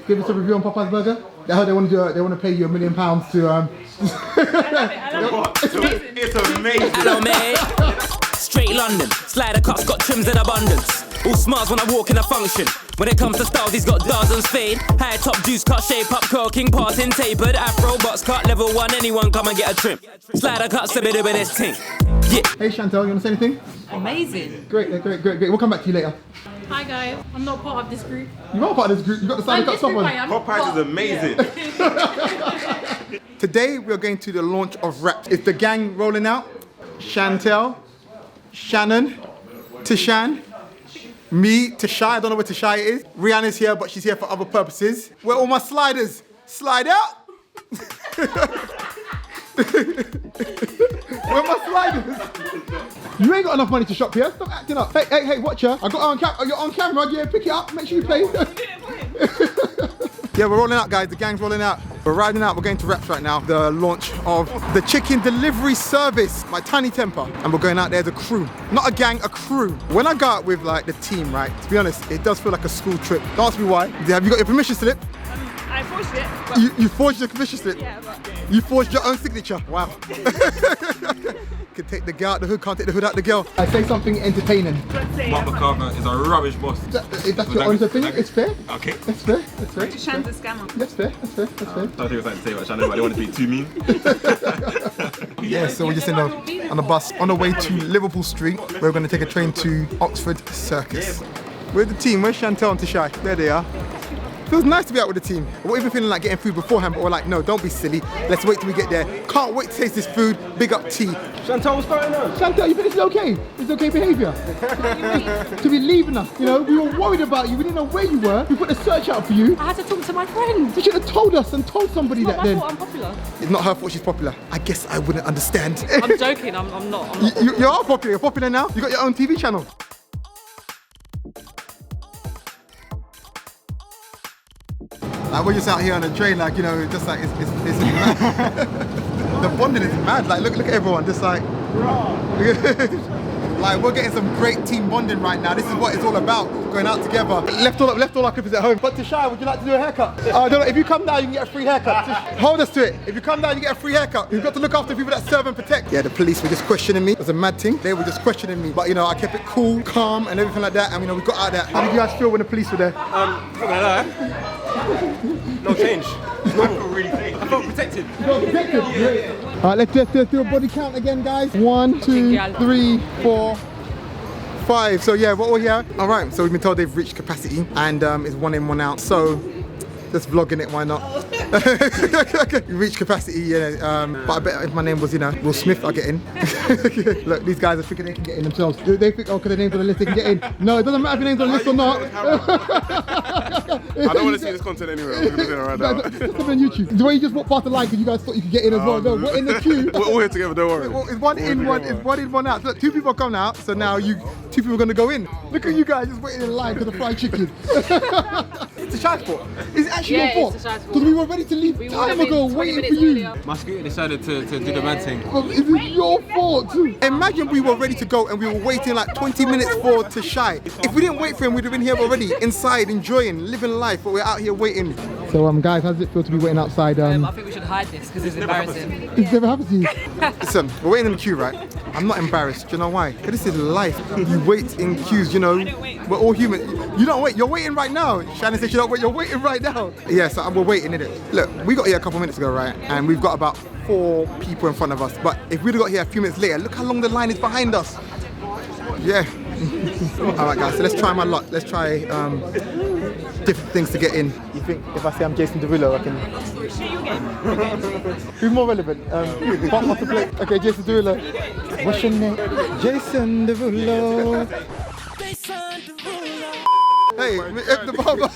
give us a review on Popeye's burger? I heard they want to do. They want to pay you £1 million to. I love it. It's amazing. Hello, mate. Straight London, Slidercuts got trims in abundance. All smarts when I walk in a function. When it comes to styles, he's got dozens fade. High top, juice cut, shape up, curking, parting, tapered, afro, box cut, level 1. Anyone come and get a trim. Slidercuts, a bit of this thing. Yeah. Hey Chantel, you want to say anything? Amazing. Great. We'll come back to you later. Hi guys, I'm not part of this group. You are part of this group. You got the Slidercuts top on. Popeye's is amazing. Today we are going to the launch of Wraps. It's the gang rolling out. Chantel, Shannon, Tishan, me, Tashai. I don't know where Tashai is. Rihanna's here, but she's here for other purposes. Where are all my sliders? Slide out. Where are my sliders? You ain't got enough money to shop here. Stop acting up. Hey, watch her. I got her on camera. You're on camera. Yeah, pick it up. Make sure you play. Yeah, we're rolling out, guys. The gang's rolling out. We're riding out. We're going to Wraps right now. The launch of the chicken delivery service by Tinie Tempah. And we're going out there as a crew. Not a gang, a crew. When I go out with like the team, right, to be honest, it does feel like a school trip. Don't ask me why. Have you got your permission slip? I forged it. You forged your permission slip? Yeah, but... You forged your own signature? Wow. Can take the girl out the hood, can't take the hood out the girl. I say something entertaining. Mark McCartney is a rubbish boss. If that's your honest opinion, it's fair. Okay. That's fair. Shan's a scammer. That's fair. I don't think I was like to say about Shannon, but I don't want to be too mean. Yeah, so we're just on the bus on the way to Liverpool Street. We're going to take a train to Oxford Circus. Where's the team? Where's Chantel and Tashai? There they are. Feels nice to be out with the team. We're even feeling like getting food beforehand, but we're like, no, don't be silly. Let's wait till we get there. Can't wait to taste this food. Big up T. Chantal, what's going on? Chantel, you think this is okay? It's okay behaviour? To be leaving us, you know? We were worried about you. We didn't know where you were. We put a search out for you. I had to talk to my friend. You should have told us and told somebody that then. It's not my fault I'm popular. It's not her fault she's popular. I guess I wouldn't understand. I'm joking, I'm not. You are popular. You're popular now. You got your own TV channel. Like we're just out here on the train, like, you know, just like it's mad. The bonding is mad. Like look at everyone, just like like we're getting some great team bonding right now. This is what it's all about, going out together. Left all our clippers at home. But Tashai, would you like to do a haircut? I don't know. If you come down, you can get a free haircut. Hold us to it. If you come down, you get a free haircut. You've got to look after people that serve and protect. Yeah, the police were just questioning me. It was a mad thing. They were just questioning me, but you know, I kept it cool, calm, and everything like that. And you know, we got out there. How did you guys feel when the police were there? Not gonna lie. No change. I feel really safe. I felt protected. Yeah. All right, let's do a body count again, guys. 1, 2, 3, 4, 5. So yeah, what we're here. All right, so we've been told they've reached capacity, and it's 1 in, 1 out. So just vlogging it, why not? You reach capacity, yeah. But I bet if my name was, you know, Will Smith, I'll get in. Look, these guys are thinking they can get in themselves. They think, oh, because their name's on the list, they can get in. No, it doesn't matter if your name's on the list or not. I don't want to see this content anywhere. I'm gonna do it right now. It's on YouTube. The way you just walked past the line because you guys thought you could get in as well. No, we're in the queue. We're all here together, don't worry. Well, it's 1 in, 1 out. Look, 2 people are coming out, so now 2 people are going to go in. Look at you guys just waiting in line for the fried chicken. It's a Tashai's fault. Is it actually your fault? Because we were ready to leave time ago waiting for you. My scooter decided to do the bad thing. Well, is it your fault? Imagine we were ready to go and we were waiting like 20 minutes for Tashai. If we didn't wait for him, we'd have been here already, inside, enjoying, living life, but we're out here waiting. So guys, how does it feel to be waiting outside? I think we should hide this because it's embarrassing. It's never happened to you. Listen, we're waiting in the queue, right? I'm not embarrassed. Do you know why? Because this is life. You wait in queues, you know. We're all human. You don't wait. You're waiting right now. Shannon said you don't wait. You're waiting right now. Yeah, so we're waiting, innit? Look, we got here a couple minutes ago, right? And we've got about 4 people in front of us. But if we'd have got here a few minutes later, look how long the line is behind us. Yeah. All right, guys. So let's try my luck. Let's try different things to get in. You think if I say I'm Jason Derulo, I can... Who's more relevant? What's the play? Okay, Jason Derulo. What's your name? Jason Derulo. Hey, the barber.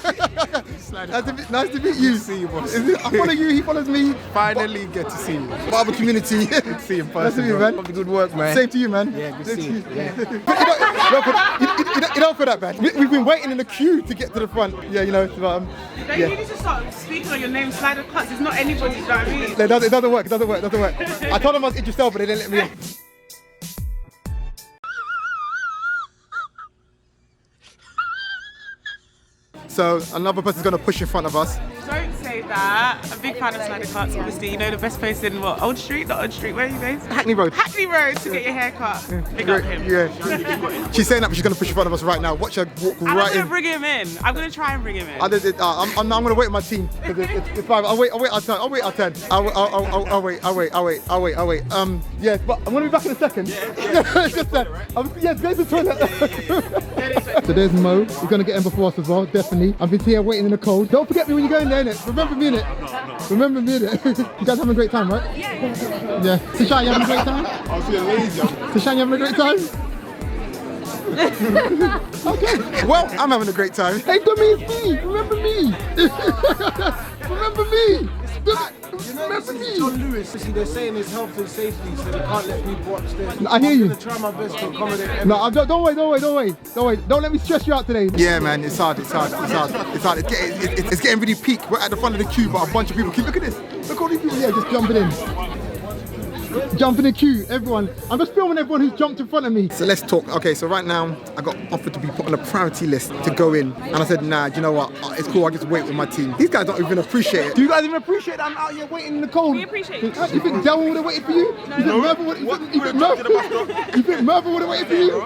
Nice to meet you. See you, boss. I follow you, he follows me. Finally get to see you. Barber community. Good to see you in person. Nice to meet you, man. Good work, man. Same to you, man. Yeah, good to see you. Yeah. You don't feel that bad. We've been waiting in the queue to get to the front. Yeah, you know. Then you need to start speaking on your name, Slidercuts. It's not anybody's, you know what I mean? It doesn't work. I told them I was interested, but they didn't let me in. So another person's gonna push in front of us. Don't say that. I'm a big fan of Slidercuts, obviously. You know the best place in what? Old Street? Not Old Street, where are you based? Hackney Road. Hackney Road to get your hair cut. Big up him. Yeah. She's saying that, but she's gonna push in front of us right now. Watch her walk And I'm right gonna in. bring him in. I'm gonna try and bring him in. I'm gonna wait with my team because it's fine. I'll wait our turn. I'll wait. Yes, but I'm gonna be back in a second. Yeah. Just that. Yes, go to the toilet. So there's Mo. He's gonna get in before us as well, definitely. I've been here waiting in the cold. Don't forget me when you go in there, innit? Remember me, innit? Remember me, innit? You guys having a great time, right? Yeah. Tishan, you having a great time? I was feeling lazy. Tishan, you having a great time? Okay. Well, I'm having a great time. Hey, Dummy, it's me. Remember me. Remember me. Remember me. John Lewis, they're saying it's health and safety, so they can't let people watch this. I hear you. I'm gonna try my best to accommodate everyone. No, don't wait. Don't let me stress you out today. Yeah, man, it's hard. It's getting really peak. We're at the front of the queue, but a bunch of people keep. Look at this. Look at all these people here just jumping in. Jump in the queue, everyone. I'm just filming everyone who's jumped in front of me. So let's talk. Okay, so right now, I got offered to be put on a priority list to go in. And I said, nah, do you know what? It's cool, I just wait with my team. These guys don't even appreciate it. Do you guys even appreciate that I'm out here waiting in the cold? We appreciate it. You think Delwyn would have waited for you? You think Mervyn would have waited for you?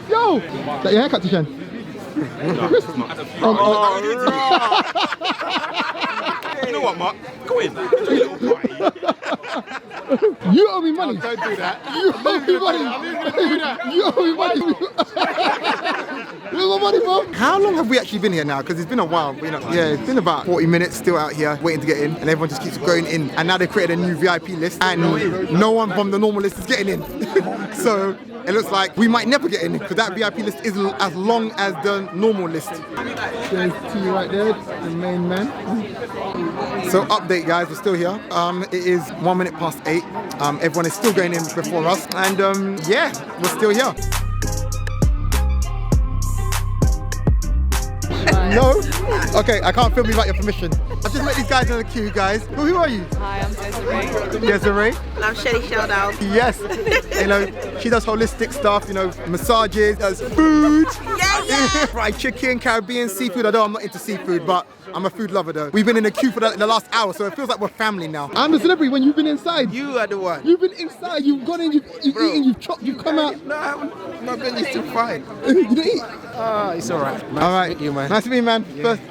Yo! Is that your haircut, Tishan? You know what, Mark? Go in. You owe me money. Don't do that. You owe me money. You owe me money. Where's my money, bro? How long have we actually been here now? Because it's been a while. You know, yeah, it's been about 40 minutes still out here waiting to get in, and everyone just keeps going in. And now they created a new VIP list, and no one from the normal list is getting in. So it looks like we might never get in because that VIP list is as long as the normal list. There's T right there, the main man. So update, guys, we're still here. It is 1 minute past 8. Everyone is still going in before us, and yeah, we're still here. No? Okay, I can't film you without your permission. I've just met these guys in the queue, guys. Who are you? Hi, I'm Desiree. Desiree. I'm Shelly Showdown. Yes. You know, she does holistic stuff, you know, massages, does food. Yeah. Fried chicken, Caribbean, seafood. I know I'm not into seafood, but I'm a food lover though. We've been in the queue for the last hour, so it feels like we're family now. I'm the celebrity when you've been inside. You are the one. You've been inside, you've gone in, you've eaten, you've chopped, you've come out. No, my belly's still fine. You didn't eat? It's alright. All right. Meet you, man. Nice to meet you, man. First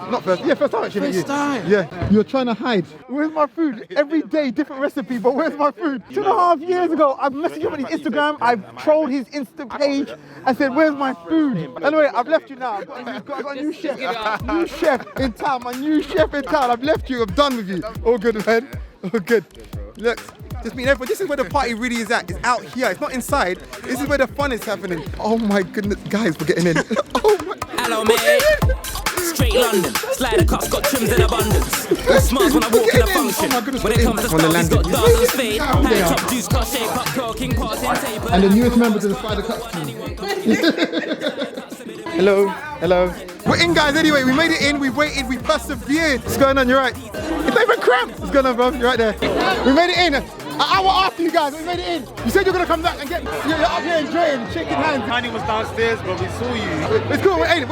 time actually meet you. First time. Yeah. You're trying to hide. Where's my food? Every day, different recipe, but where's my food? 2.5 years ago, I messaged him on his Instagram. I trolled his Insta page. I said, where's my food? Anyway, I've left you now. I've got a new chef. New chef in town. My new chef in town. I've left you. I'm done with you. All good, man. All good. Look. Just meet everyone. This is where the party really is at. It's out here. It's not inside. This is where the fun is happening. Oh my goodness, guys, we're getting in. Oh my. Hello, mate. Straight London. Slidercuts got trims in abundance. All smiles when I walk in a function. Oh my goodness, When it comes to on the style, he's landing. got dozens fade. High top juice, cut shape up, curking, passing taper. And the newest members of the Slidercuts team. Hello, hello. We're in, guys, anyway. We made it in, we waited, we persevered. What's going on? You're right. It's not even cramped. What's going on, bro? You're right there. We made it in. An hour after you guys, we made it in. You said you're going to come back and get... You're up here enjoying, shaking hands. Tinie was downstairs, but we saw you. It's cool, we're in.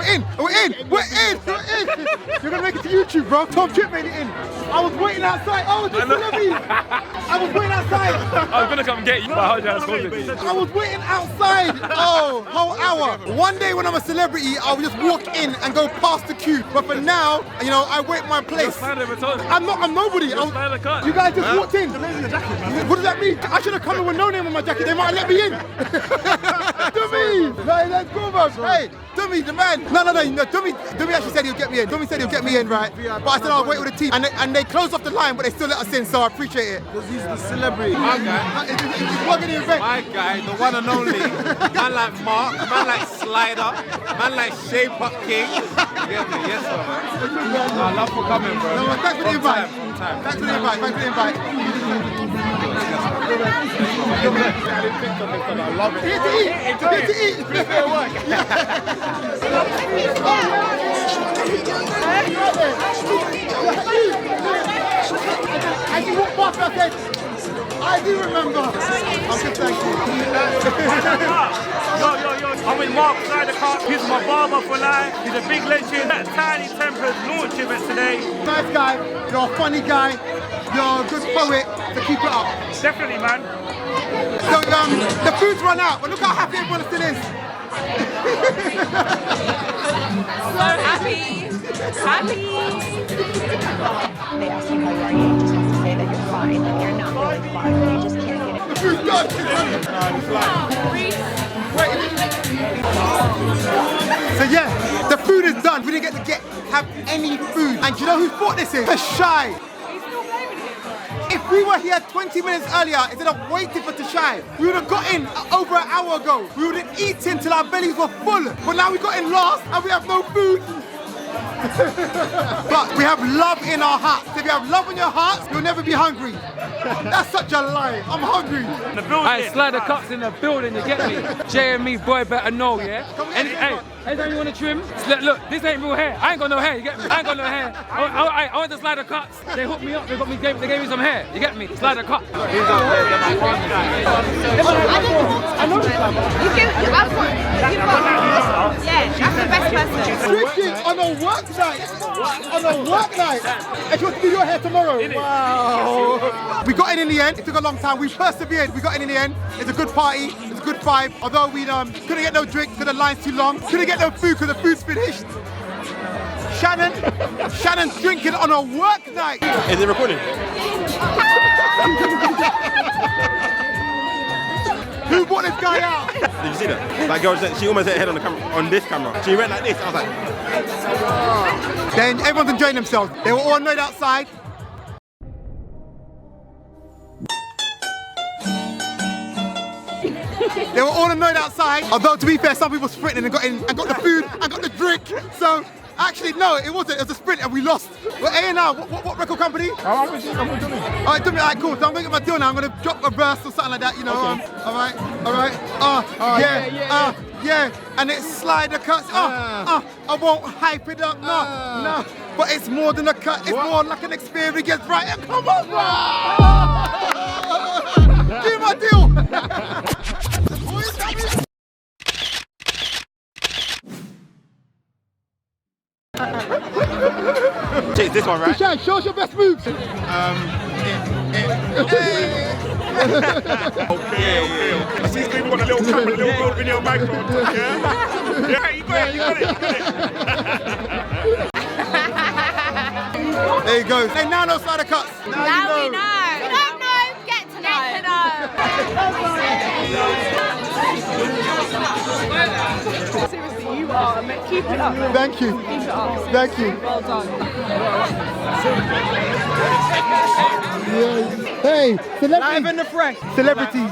You're going to make it to YouTube, bro. Tom Chip made it in. I was waiting outside. Oh, just let me. I was waiting outside. I was gonna come get you, but I heard you had spoken. I was waiting outside. Oh, whole hour. One day when I'm a celebrity, I'll just walk in and go past the queue. But for now, you know, I wait my place. I'm nobody. You guys just walked in. What does that mean? I should have come in with no name on my jacket. They might have let me in. Dummy. Right, let's go, bro. Hey, Dummy, the man. No. Dummy actually said he'll get me in. Dummy said he'll get me in, right? But I said I'll wait with the team. And they closed off the line, but they still let us in, so I appreciate it. Because he's the celebrity. My guy. It's plugging the event. My guy, the one and only. Man like Mark, man like Slider, man like Shape Up King. Yeah, man. Yes, sir, man. I love for coming, bro. No, thanks for the invite. Thanks for the invite. I love it. Here to eat. As you walk past, I said, I do remember. I'm good, thank you. I'm with Mark Slidercuts. He's my barber for life. He's a big legend. At Tinie Tempah's launch event today. Nice guy, you're a funny guy, you're a good poet, so keep it up. Definitely, man. So the food's run out, but look how happy everyone still is. So happy. Happy. They ask you how you are, you just have to say that you're fine, and you're not really fine, you just can't get it. The food's done. So yeah, the food is done. We didn't get to have any food. And do you know whose fault this is? The Shy. If we were here 20 minutes earlier, instead of waiting for Tashai, we would have got in over an hour ago. We would have eaten till our bellies were full. But now we got in last and we have no food. But we have love in our hearts. If you have love in your hearts, you'll never be hungry. That's such a lie. I'm hungry. The building. Hey, Slidercuts in the building, you get me? JME boy better know, yeah? Hey, anytime you want to trim, look, this ain't real hair. I ain't got no hair, you get me? I ain't got no hair. I want the Slidercuts. They hooked me up, they gave me some hair, you get me? Slidercuts. I know this guy. Yeah, that's the best person. Drinking on a work night. On a work night. And you want to do your hair tomorrow. Wow. We got in the end. It took a long time. We persevered. We got in the end. It's a good party. It's a good vibe. Although we couldn't get no drink because the line's too long. Couldn't get no food because the food's finished. Shannon's drinking on a work night. Is it recording? Who brought this guy out? Did you see that? That girl, she almost hit her head on the camera, on this camera. She went like this. I was like. Then everyone's enjoying themselves. They were all annoyed outside. They were all annoyed outside. Although to be fair, some people sprinted and got in and got the food and got the drink. So actually, no, it wasn't. It was a sprint and we lost. We're A&R. What record company? I'm with Dummy. All right, Dummy. All right, cool. So I'm gonna get my deal now. I'm gonna drop a verse or something like that. You know. Okay. All right. Yeah. And it's Slidercuts. I won't hype it up. No. But it's more than a cut. It's more like an experience, right? Come on, bro. Give my deal. Check this one, right? Shad, show us your best moves. Okay. I see people got a little camera, a little gold video background. Yeah, you got it. There you go. Hey, now no Slidercuts. Now we know. You don't know, get to know. Seriously, you are. Keep it up. Thank you. Keep it up. Thank you. Well done. Hey, celebrities. Live in the fresh. Celebrities.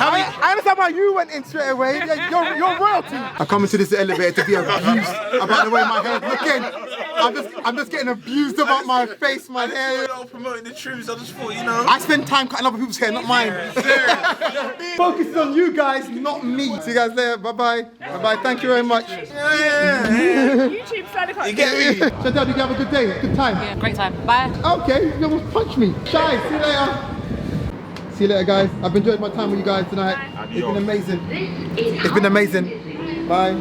I understand why you went in straight away. You're royalty. I come into this elevator to be abused about the way my hair's looking. I'm just getting abused about my face, my hair. I'm promoting the trims. I just thought, you know. I spend time cutting other people's hair, not mine. Focus is on you guys, not me. See you guys later. Bye-bye. Bye-bye. Thank you very much. YouTube Slidercuts. You get me? Chantal, did you have a good day? Good time? Yeah, great time. Bye. Okay, you almost punched me. Shy, see you later. See you later, guys. I've enjoyed my time with you guys tonight. It's been amazing. It's been amazing. Bye.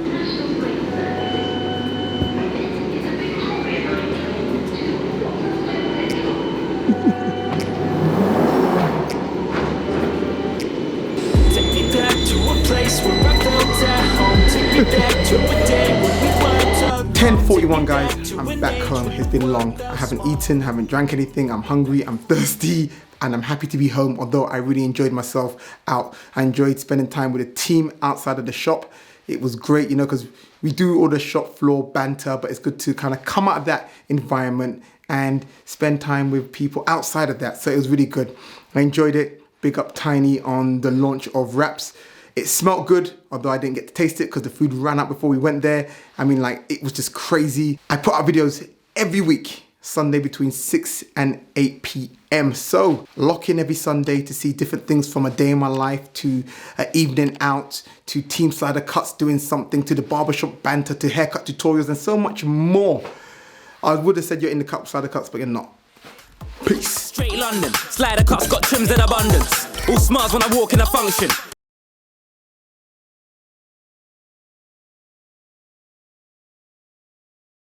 Take me back to a place where I felt at home. Take me back to a day when we weren't 10:41, guys. I'm back home. It's been long. I haven't eaten, haven't drank anything. I'm hungry, I'm thirsty, and I'm happy to be home, although I really enjoyed myself out. I enjoyed spending time with the team outside of the shop. It was great, you know, because we do all the shop floor banter, but it's good to kind of come out of that environment and spend time with people outside of that. So it was really good. I enjoyed it. Big up Tinie on the launch of wraps. It smelled good, although I didn't get to taste it because the food ran out before we went there. I mean, like, it was just crazy. I put out videos every week, Sunday between 6 and 8 p.m. So lock in every Sunday to see different things from a day in my life to an evening out to Team Slidercuts doing something to the barbershop banter to haircut tutorials and so much more. I would have said you're in the cup Slidercuts, but you're not. Peace. Straight London, Slidercuts got trims in abundance. All smiles when I walk in a function.